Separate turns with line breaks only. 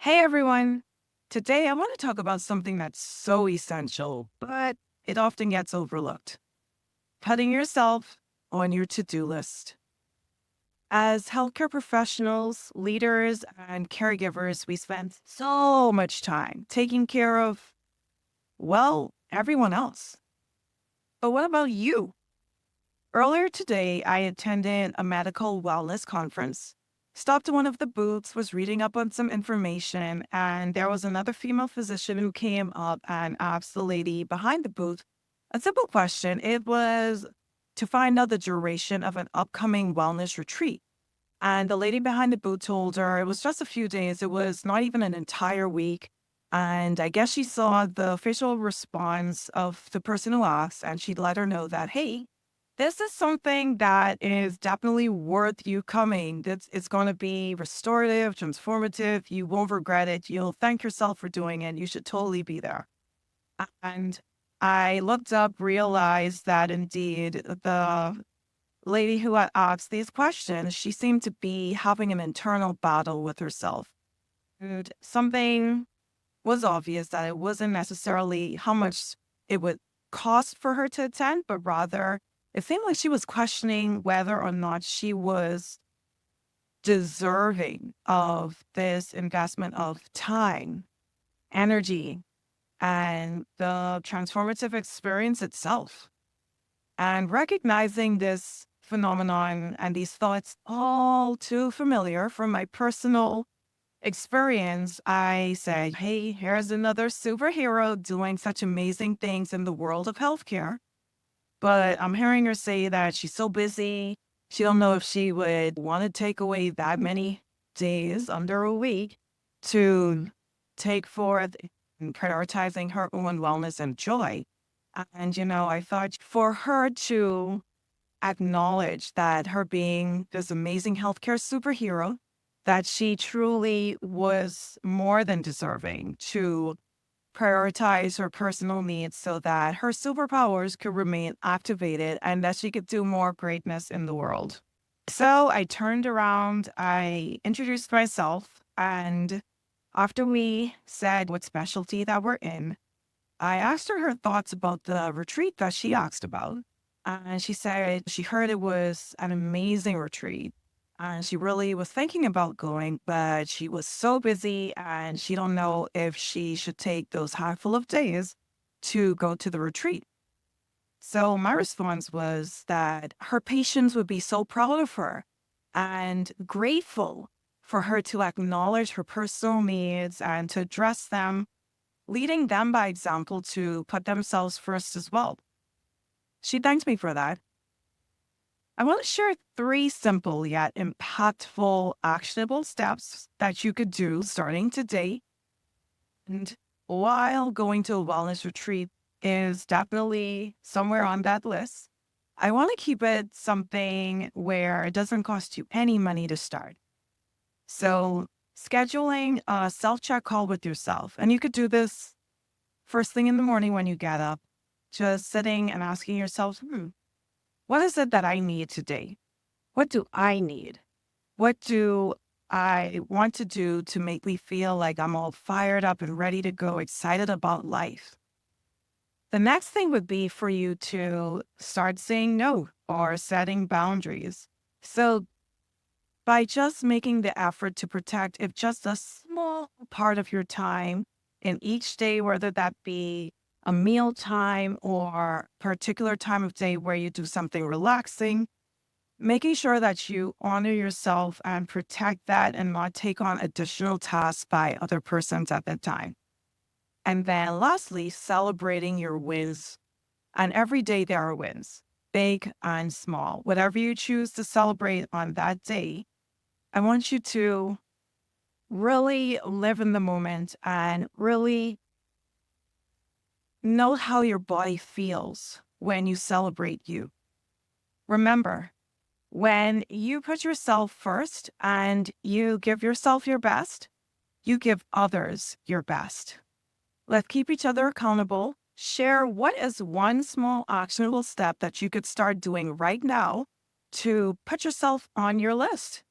Hey everyone! Today I want to talk about something that's so essential, but it often gets overlooked. Putting yourself on your to do list. As healthcare professionals, leaders, and caregivers, we spend so much time taking care of, well, everyone else. But what about you? Earlier today, I attended a medical wellness conference. Stopped at one of the booths, was reading up on some information, and there was another female physician who came up and asked the lady behind the booth a simple question. It was to find out the duration of an upcoming wellness retreat. And the lady behind the booth told her it was just a few days, it was not even an entire week. And I guess she saw the facial response of the person who asked, and she'd let her know that, hey, this is something that is definitely worth you coming. It's going to be restorative, transformative. You won't regret it. You'll thank yourself for doing it. You should totally be there. And I looked up, realized that indeed the lady who had asked these questions, she seemed to be having an internal battle with herself. And something was obvious that it wasn't necessarily how much it would cost for her to attend, but rather it seemed like she was questioning whether or not she was deserving of this investment of time, energy, and the transformative experience itself. And recognizing this phenomenon and these thoughts all too familiar from my personal experience, I said, hey, here's another superhero doing such amazing things in the world of healthcare. But I'm hearing her say that she's so busy. She don't know if she would want to take away that many days under a week to take forth in prioritizing her own wellness and joy. And, I thought for her to acknowledge that her being this amazing healthcare superhero, that she truly was more than deserving to prioritize her personal needs so that her superpowers could remain activated and that she could do more greatness in the world. So I turned around, I introduced myself, and after we said what specialty that we're in, I asked her thoughts about the retreat that she asked about. And she said she heard it was an amazing retreat. And she really was thinking about going, but she was so busy and she don't know if she should take those handful of days to go to the retreat. So my response was that her patients would be so proud of her and grateful for her to acknowledge her personal needs and to address them, leading them by example to put themselves first as well. She thanked me for that. I want to share three simple yet impactful, actionable steps that you could do starting today. And while going to a wellness retreat is definitely somewhere on that list, I want to keep it something where it doesn't cost you any money to start. So, scheduling a self check call with yourself. And you could do this first thing in the morning when you get up, just sitting and asking yourself, what is it that I need today? What do I need? What do I want to do to make me feel like I'm all fired up and ready to go, excited about life? The next thing would be for you to start saying no or setting boundaries. So, by just making the effort to protect, if just a small part of your time in each day, whether that be a meal time or particular time of day where you do something relaxing, making sure that you honor yourself and protect that and not take on additional tasks by other persons at that time. And then lastly, celebrating your wins. And every day there are wins, big and small. Whatever you choose to celebrate on that day, I want you to really live in the moment and really know how your body feels when you celebrate you. Remember, when you put yourself first and you give yourself your best, you give others your best. Let's keep each other accountable. Share what is one small actionable step that you could start doing right now to put yourself on your list.